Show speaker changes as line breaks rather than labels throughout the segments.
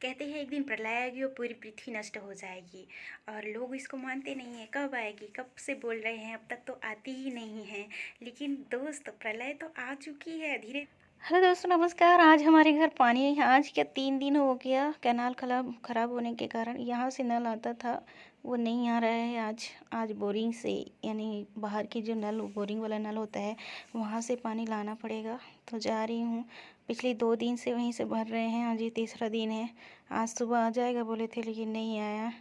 कहते हैं एक दिन प्रलय आएगी और पूरी पृथ्वी नष्ट हो जाएगी। और लोग इसको मानते नहीं हैं, कब आएगी, कब से बोल रहे हैं, अब तक तो आती ही नहीं है। लेकिन दोस्त, प्रलय तो आ चुकी है धीरे। हेलो दोस्तों, नमस्कार। आज हमारे घर पानी, आज क्या 3 दिन हो गया कैनाल खराब खराब होने के कारण यहाँ से नल आता था, वो नहीं आ रहा है। आज बोरिंग से, यानी बाहर की जो नल, बोरिंग वाला नल होता है, वहाँ से पानी लाना पड़ेगा। तो जा रही हूँ। पिछले 2 दिन से वहीं से भर रहे हैं, आज ये तीसरा दिन है। आज सुबह आ जाएगा बोले थे, लेकिन नहीं आया।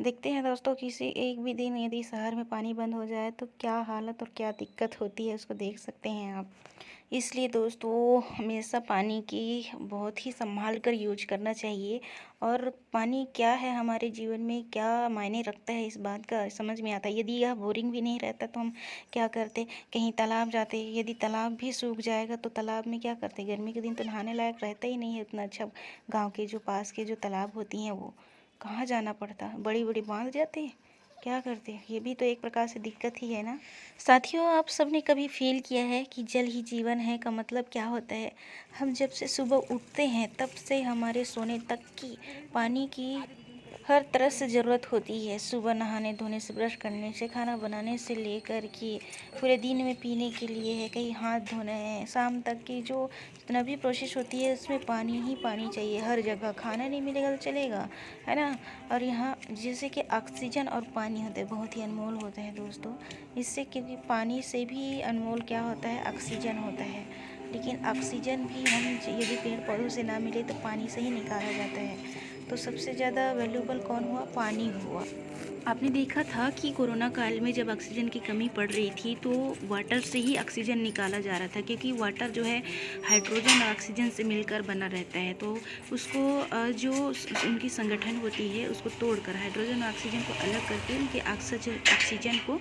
देखते हैं दोस्तों, किसी एक भी दिन यदि शहर में पानी बंद हो जाए तो क्या हालत और क्या दिक्कत होती है, उसको देख सकते हैं आप। इसलिए दोस्तों, हमेशा पानी की बहुत ही संभाल कर यूज करना चाहिए। और पानी क्या है हमारे जीवन में, क्या मायने रखता है, इस बात का समझ में आता है। यदि यह बोरिंग भी नहीं रहता तो हम क्या करते, कहीं तालाब जाते। यदि तालाब भी सूख जाएगा तो तालाब में क्या करते, गर्मी के दिन तो नहाने लायक रहता ही नहीं है उतना अच्छा। गाँव के जो पास के जो तालाब होती हैं, वो कहाँ जाना पड़ता, बड़ी बड़ी बांध जाते, क्या करते। ये भी तो एक प्रकार से दिक्कत ही है ना। साथियों, आप सबने कभी फील किया है कि जल ही जीवन है का मतलब क्या होता है। हम जब से सुबह उठते हैं तब से हमारे सोने तक की पानी की हर तरह से ज़रूरत होती है। सुबह नहाने धोने से, ब्रश करने से, खाना बनाने से लेकर कि पूरे दिन में पीने के लिए है, कहीं हाथ धोना है, शाम तक की जो जितना भी प्रोसेस होती है उसमें पानी ही पानी चाहिए हर जगह। खाना नहीं मिलेगा तो चलेगा, है ना। और यहाँ जैसे कि ऑक्सीजन और पानी होते हैं, बहुत ही अनमोल होता है दोस्तों। इससे, क्योंकि पानी से भी अनमोल क्या होता है, ऑक्सीजन होता है। लेकिन ऑक्सीजन भी हम यदि पेड़ पौधों से ना मिले तो पानी से ही निकाला जाता है। तो सबसे ज़्यादा वैल्यूबल कौन हुआ, पानी हुआ। आपने देखा था कि कोरोना काल में जब ऑक्सीजन की कमी पड़ रही थी तो वाटर से ही ऑक्सीजन निकाला जा रहा था, क्योंकि वाटर जो है हाइड्रोजन और ऑक्सीजन से मिलकर बना रहता है। तो उसको जो उनकी संगठन होती है, उसको तोड़कर हाइड्रोजन और ऑक्सीजन को अलग करके उनके ऑक्सीजन को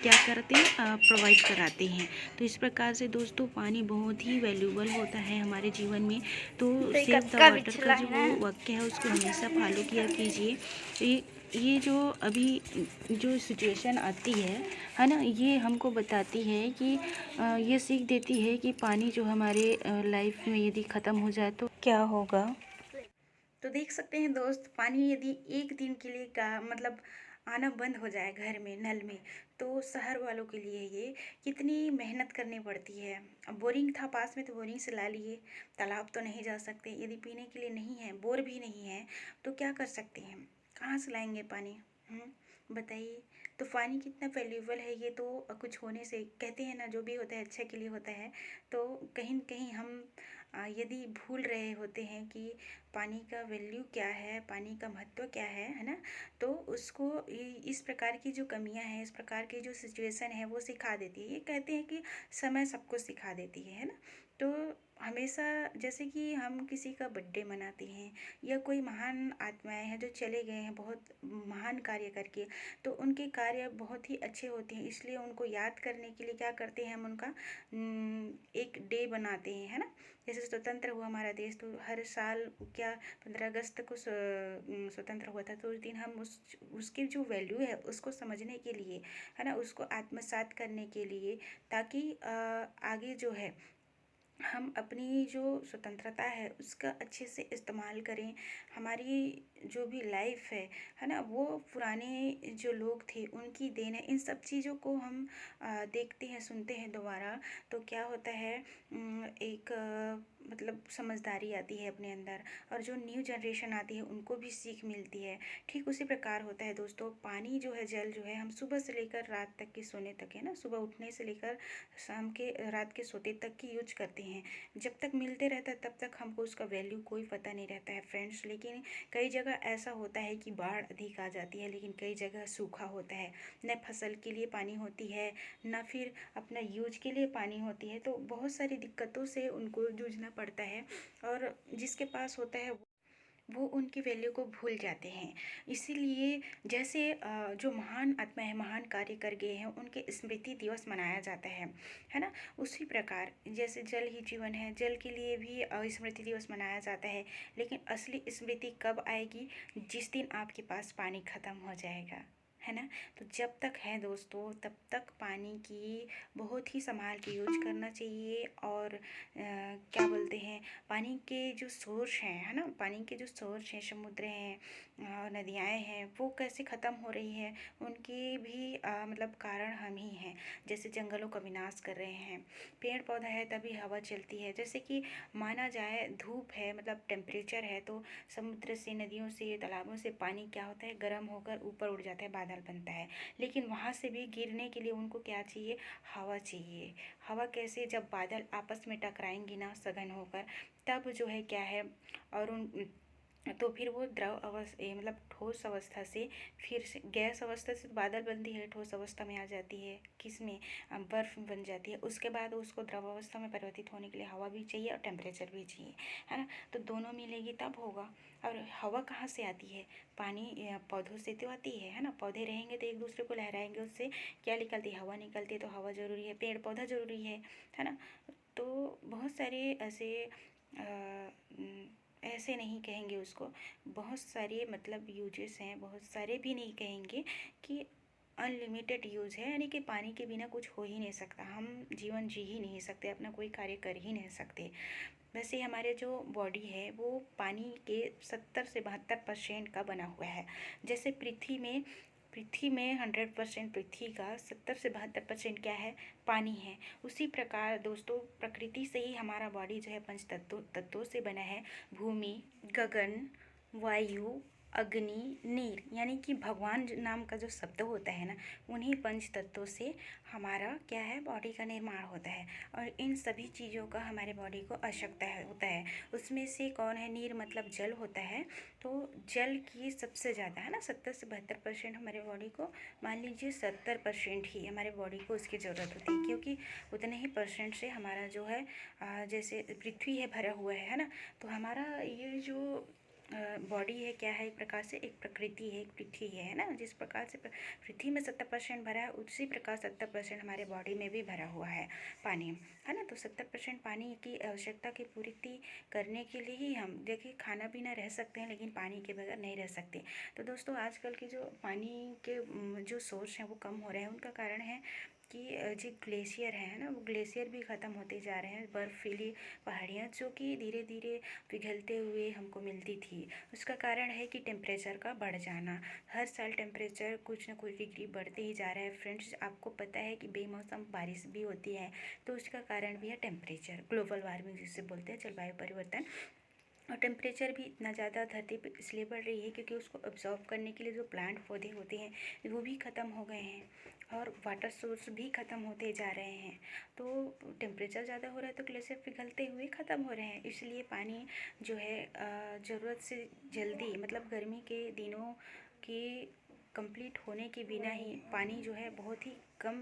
क्या करते हैं, प्रोवाइड कराते हैं। तो इस प्रकार से दोस्तों, पानी बहुत ही वैल्यूबल होता है हमारे जीवन में। तो सेव द वाटर का जो वो वाक्य है, उसको हमेशा फॉलो किया कीजिए। ये जो अभी जो सिचुएशन आती है ना, ये हमको बताती है कि ये सीख देती है कि पानी जो हमारे लाइफ में यदि ख़त्म हो जाए तो क्या होगा। तो देख सकते हैं दोस्त, पानी यदि एक दिन के लिए का मतलब आना बंद हो जाए घर में नल में, तो शहर वालों के लिए ये कितनी मेहनत करनी पड़ती है। अब बोरिंग था पास में तो बोरिंग से ला लिए, तालाब तो नहीं जा सकते। यदि पीने के लिए नहीं है, बोर भी नहीं है, तो क्या कर सकते हैं, कहाँ से लाएंगे पानी। बताइए। तो पानी कितना वैल्यूबल है, ये तो कुछ होने से कहते हैं ना, जो भी होता है अच्छा के लिए होता है। तो कहीं न कहीं हम यदि भूल रहे होते हैं कि पानी का वैल्यू क्या है, पानी का महत्व क्या है ना। तो उसको इस प्रकार की जो कमियां हैं, इस प्रकार की जो सिचुएशन है, वो सिखा देती है। ये कहते हैं कि समय सबको सिखा देती है ना। तो हमेशा, जैसे कि हम किसी का बर्थडे मनाते हैं या कोई महान आत्माएं हैं जो चले गए हैं बहुत महान कार्य करके, तो उनके कार्य बहुत ही अच्छे होते हैं, इसलिए उनको याद करने के लिए क्या करते हैं, हम उनका एक डे बनाते हैं, है ना। जैसे स्वतंत्र हुआ हमारा देश, तो हर साल क्या 15 अगस्त को स्वतंत्र हुआ था। तो उस दिन हम उसकी जो वैल्यू है उसको समझने के लिए, है ना, उसको आत्मसात करने के लिए, ताकि आगे जो है हम अपनी जो स्वतंत्रता है उसका अच्छे से इस्तेमाल करें। हमारी जो भी लाइफ है ना, वो पुराने जो लोग थे उनकी देन है। इन सब चीज़ों को हम देखते हैं, सुनते हैं दोबारा, तो क्या होता है, एक मतलब समझदारी आती है अपने अंदर, और जो न्यू जनरेशन आती है उनको भी सीख मिलती है। ठीक उसी प्रकार होता है दोस्तों, पानी जो है, जल जो है, हम सुबह से लेकर रात तक के सोने तक, है ना, सुबह उठने से लेकर शाम के रात के सोते तक की यूज करते हैं। जब तक मिलते रहता है तब तक हमको उसका वैल्यू कोई पता नहीं रहता है फ्रेंड्स। लेकिन कई जगह ऐसा होता है कि बाढ़ अधिक आ जाती है, लेकिन कई जगह सूखा होता है, न फसल के लिए पानी होती है, न फिर अपना यूज के लिए पानी होती है। तो बहुत सारी दिक्कतों से उनको जूझना पड़ता है, और जिसके पास होता है वो उनकी वैल्यू को भूल जाते हैं। इसीलिए जैसे जो महान आत्मा है, महान कार्य कर गए हैं, उनके स्मृति दिवस मनाया जाता है ना। उसी प्रकार जैसे जल ही जीवन है, जल के लिए भी स्मृति दिवस मनाया जाता है। लेकिन असली स्मृति कब आएगी, जिस दिन आपके पास पानी ख़त्म हो जाएगा, है ना। तो जब तक है दोस्तों तब तक पानी की बहुत ही संभाल के यूज करना चाहिए। और क्या बोलते हैं, पानी के जो सोर्स हैं, है ना, पानी के जो सोर्स हैं, समुद्र हैं, नदियाँ हैं, वो कैसे ख़त्म हो रही है, उनके भी मतलब कारण हम ही हैं। जैसे जंगलों का विनाश कर रहे हैं, पेड़ पौधा है तभी हवा चलती है। जैसे कि माना जाए धूप है, मतलब टेम्परेचर है, तो समुद्र से, नदियों से, तालाबों से पानी क्या होता है, गर्म होकर ऊपर उड़ जाता है, बादल बनता है। लेकिन वहाँ से भी गिरने के लिए उनको क्या चाहिए, हवा चाहिए। हवा कैसे, जब बादल आपस में टकराएंगी ना सघन होकर, तब जो है क्या है, और उन तो फिर वो द्रव अवस्था मतलब ठोस अवस्था से फिर से गैस अवस्था से बादल बनती है, ठोस अवस्था में आ जाती है, किस में, बर्फ बन जाती है। उसके बाद उसको द्रव अवस्था में परिवर्तित होने के लिए हवा भी चाहिए और टेम्परेचर भी चाहिए, है ना। तो दोनों मिलेगी तब होगा। और हवा कहाँ से आती है, पानी पौधों से तो आती है ना। पौधे रहेंगे तो एक दूसरे को लहराएंगे, उससे क्या निकलती है, हवा निकलती है। तो हवा ज़रूरी है, पेड़ पौधा ज़रूरी है ना। तो बहुत सारे ऐसे ऐसे नहीं कहेंगे उसको, बहुत सारे मतलब यूजेस हैं, बहुत सारे भी नहीं कहेंगे कि अनलिमिटेड यूज़ है। यानी कि पानी के बिना कुछ हो ही नहीं सकता, हम जीवन जी ही नहीं सकते, अपना कोई कार्य कर ही नहीं सकते। वैसे हमारे जो बॉडी है वो पानी के 70 से 72% का बना हुआ है। जैसे पृथ्वी में 100% पृथ्वी का 70 से 72% क्या है, पानी है। उसी प्रकार दोस्तों प्रकृति से ही हमारा बॉडी जो है पंच तत्वों से बना है। भूमि, गगन, वायु, अग्नि, नीर, यानी कि भगवान नाम का जो शब्द होता है ना, उन्हीं पंच तत्वों से हमारा क्या है, बॉडी का निर्माण होता है। और इन सभी चीज़ों का हमारे बॉडी को आवश्यकता होता है। उसमें से कौन है, नीर मतलब जल होता है। तो जल की सबसे ज़्यादा, है ना, 70 से 72% हमारे बॉडी को, मान लीजिए 70% ही हमारे बॉडी को उसकी ज़रूरत होती है, क्योंकि उतने ही परसेंट से हमारा जो है जैसे पृथ्वी है भरा हुआ है ना। तो हमारा ये जो बॉडी है क्या है, एक प्रकार से एक प्रकृति है, एक पृथ्वी है ना। जिस प्रकार से पृथ्वी में 70% भरा है, उसी प्रकार 70% हमारे बॉडी में भी भरा हुआ है पानी, है ना। तो 70% पानी की आवश्यकता की पूर्ति करने के लिए ही हम देखिए खाना पीना रह सकते हैं, लेकिन पानी के बगैर नहीं रह सकते। तो दोस्तों आजकल के जो पानी के जो सोर्स हैं वो कम हो रहे हैं। उनका कारण है कि जो ग्लेशियर है ना, वो ग्लेशियर भी ख़त्म होते जा रहे हैं। बर्फीली पहाड़ियाँ जो कि धीरे धीरे पिघलते हुए हमको मिलती थी, उसका कारण है कि टेम्परेचर का बढ़ जाना। हर साल टेम्परेचर कुछ ना कुछ डिग्री बढ़ते ही जा रहा है फ्रेंड्स। आपको पता है कि बेमौसम बारिश भी होती है, तो उसका कारण भी है टेम्परेचर, ग्लोबल वार्मिंग जिसे बोलते हैं, जलवायु परिवर्तन। और टेम्परेचर भी इतना ज़्यादा धरती पे इसलिए बढ़ रही है क्योंकि उसको अब्जॉर्ब करने के लिए जो प्लांट पौधे होते हैं वो भी ख़त्म हो गए हैं, और वाटर सोर्स भी ख़त्म होते जा रहे हैं। तो टेम्परेचर ज़्यादा हो रहा है तो ग्लेशियर पिघलते हुए ख़त्म हो रहे हैं। इसलिए पानी जो है ज़रूरत से जल्दी, मतलब गर्मी के दिनों की कंप्लीट होने के बिना ही पानी जो है बहुत ही कम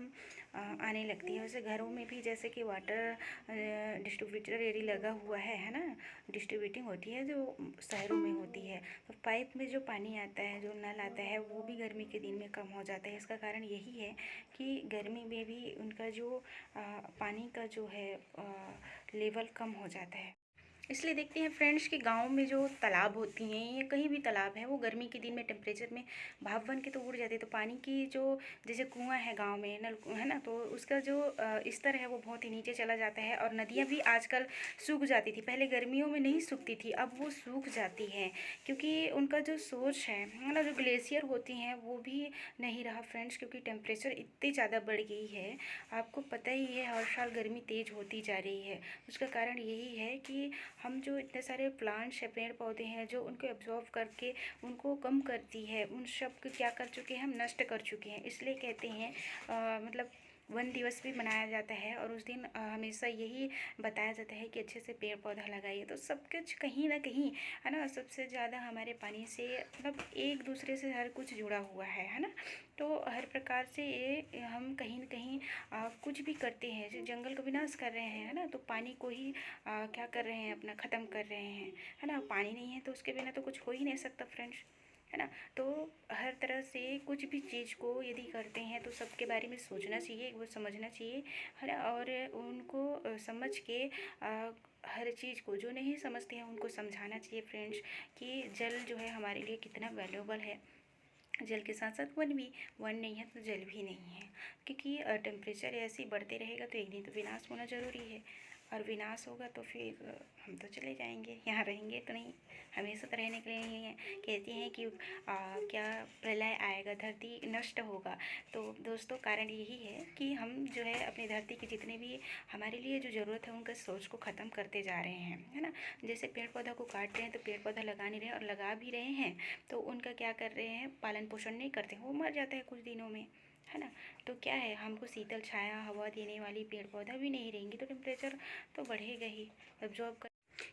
आने लगती है। वैसे घरों में भी जैसे कि वाटर डिस्ट्रीब्यूटर एरिया लगा हुआ है ना, डिस्ट्रीब्यूटिंग होती है जो शहरों में होती है। तो पाइप में जो पानी आता है, जो नल आता है, वो भी गर्मी के दिन में कम हो जाता है। इसका कारण यही है कि गर्मी में भी उनका जो पानी का जो है लेवल कम हो जाता है। इसलिए देखते हैं फ्रेंड्स कि गाँव में जो तालाब होती हैं या कहीं भी तालाब है, वो गर्मी के दिन में टेम्परेचर में भाप बन के तो उड़ जाते हैं। तो पानी की जो जैसे कुआं है गांव में, नल है ना, तो उसका जो स्तर है वो बहुत ही नीचे चला जाता है। और नदियाँ भी आजकल सूख जाती थी, पहले गर्मियों में नहीं सूखती थी, अब वो सूख जाती हैं क्योंकि उनका जो सोर्स है ना, जो ग्लेशियर होती हैं वो भी नहीं रहा फ्रेंड्स, क्योंकि टेम्परेचर इतनी ज़्यादा बढ़ गई है। आपको पता ही है हर साल गर्मी तेज़ होती जा रही है। उसका कारण यही है कि हम जो इतने सारे प्लांट्स हैं, पेड़ पौधे हैं, जो उनको एब्जॉर्ब करके उनको कम करती है, उन सब को क्या कर चुके हैं, हम नष्ट कर चुके हैं। इसलिए कहते हैं मतलब वन दिवस भी मनाया जाता है, और उस दिन हमेशा यही बताया जाता है कि अच्छे से पेड़ पौधा लगाइए। तो सब कुछ कहीं ना कहीं, है ना, सबसे ज़्यादा हमारे पानी से मतलब एक दूसरे से हर कुछ जुड़ा हुआ है ना। तो हर प्रकार से ये हम कहीं ना कहीं कुछ भी करते हैं, जैसे जंगल का विनाश कर रहे हैं, है ना, तो पानी को ही क्या कर रहे हैं, अपना ख़त्म कर रहे हैं, है ना। पानी नहीं है तो उसके बिना तो कुछ हो ही नहीं सकता फ्रेंड्स, है ना। तो हर तरह से कुछ भी चीज़ को यदि करते हैं तो सबके बारे में सोचना चाहिए, वो समझना चाहिए, है ना। और उनको समझ के हर चीज़ को, जो नहीं समझते हैं उनको समझाना चाहिए फ्रेंड्स कि जल जो है हमारे लिए कितना वैल्यूबल है। जल के साथ साथ वन भी। वन नहीं है तो जल भी नहीं है, क्योंकि टेम्परेचर ऐसे ही बढ़ते रहेगा तो एक दिन तो विनाश होना ज़रूरी है। और विनाश होगा तो फिर हम तो चले जाएंगे, यहाँ रहेंगे तो नहीं, हमेशा तो रहने के लिए नहीं है। कहते हैं कि क्या प्रलय आएगा, धरती नष्ट होगा। तो दोस्तों कारण यही है कि हम जो है अपनी धरती के जितने भी हमारे लिए जो ज़रूरत है उनका सोच को ख़त्म करते जा रहे हैं, है ना। जैसे पेड़ पौधा को काट रहे हैं तो पेड़ पौधा लगा नहीं रहे, और लगा भी रहे हैं तो उनका क्या कर रहे हैं, पालन पोषण नहीं करते, वो मर जाता है कुछ दिनों में, है ना। तो क्या है, हमको शीतल छाया हवा देने वाली पेड़ पौधा भी नहीं रहेंगी तो टेम्परेचर तो बढ़ेगा ही। अब जो आपका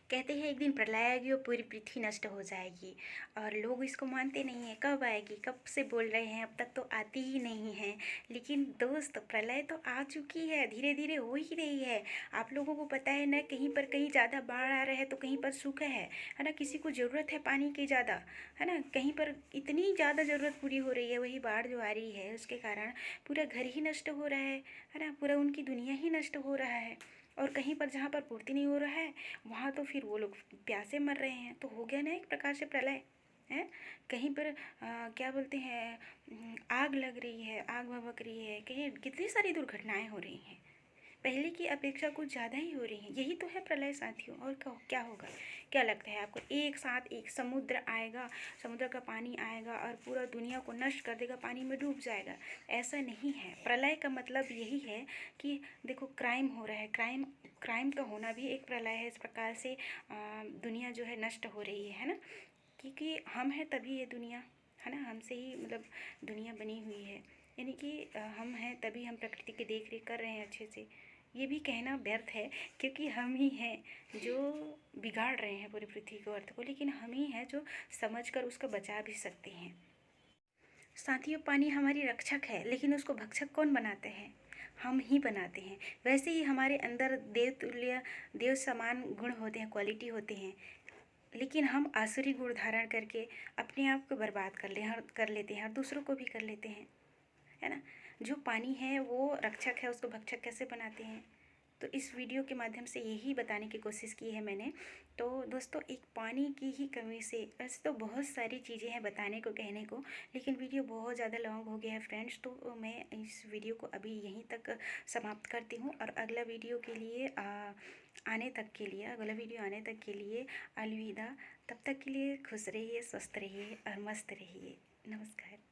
कहते हैं एक दिन प्रलय आएगी और पूरी पृथ्वी नष्ट हो जाएगी, और लोग इसको मानते नहीं हैं। कब आएगी, कब से बोल रहे हैं, अब तक तो आती ही नहीं है। लेकिन दोस्त प्रलय तो आ चुकी है, धीरे धीरे हो ही रही है। आप लोगों को पता है ना, कहीं पर कहीं ज़्यादा बाढ़ आ रहा है तो कहीं पर सूखा है ना। किसी को ज़रूरत है पानी की ज़्यादा, है ना, कहीं पर इतनी ज़्यादा ज़रूरत पूरी हो रही है, वही बाढ़ जो आ रही है उसके कारण पूरा घर ही नष्ट हो रहा है ना, पूरा उनकी दुनिया ही नष्ट हो रहा है। और कहीं पर जहाँ पर पूर्ति नहीं हो रहा है वहाँ तो फिर वो लोग प्यासे मर रहे हैं, तो हो गया ना एक प्रकार से प्रलय है। कहीं पर क्या बोलते हैं, आग लग रही है, आग भभक रही है, कहीं कितनी सारी दुर्घटनाएं हो रही हैं, पहले की अपेक्षा कुछ ज़्यादा ही हो रही हैं। यही तो है प्रलय साथियों, और क्या होगा, क्या लगता है आपको। एक साथ एक समुद्र आएगा, समुद्र का पानी आएगा और पूरा दुनिया को नष्ट कर देगा, पानी में डूब जाएगा, ऐसा नहीं है। प्रलय का मतलब यही है कि देखो क्राइम हो रहा है, क्राइम का होना भी एक प्रलय है। इस प्रकार से दुनिया जो है नष्ट हो रही है ना, क्योंकि हम हैं तभी ये दुनिया, है ना, हमसे ही मतलब दुनिया बनी हुई है। यानी कि हम हैं तभी हम प्रकृति की देख रेख कर रहे हैं अच्छे से। ये भी कहना व्यर्थ है, क्योंकि हम ही हैं जो बिगाड़ रहे हैं पूरी पृथ्वी को, अर्थ को, लेकिन हम ही हैं जो समझ कर उसको बचा भी सकते हैं। साथियों, पानी हमारी रक्षक है, लेकिन उसको भक्षक कौन बनाते हैं, हम ही बनाते हैं। वैसे ही हमारे अंदर देवतुल्य देव समान गुण होते हैं, क्वालिटी होते हैं, लेकिन हम आसुरी गुण धारण करके अपने आप को बर्बाद कर लेते हैं और दूसरों को भी कर लेते हैं, है ना। जो पानी है वो रक्षक है, उसको भक्षक कैसे बनाते हैं, तो इस वीडियो के माध्यम से यही बताने की कोशिश की है मैंने। तो दोस्तों, एक पानी की ही कमी से, वैसे तो बहुत सारी चीज़ें हैं बताने को कहने को, लेकिन वीडियो बहुत ज़्यादा लॉन्ग हो गया है फ्रेंड्स, तो मैं इस वीडियो को अभी यहीं तक समाप्त करती हूँ। और अगला वीडियो के लिए अगला वीडियो आने तक के लिए अलविदा। तब तक के लिए खुश रहिए, स्वस्थ रहिए और मस्त रहिए। नमस्कार।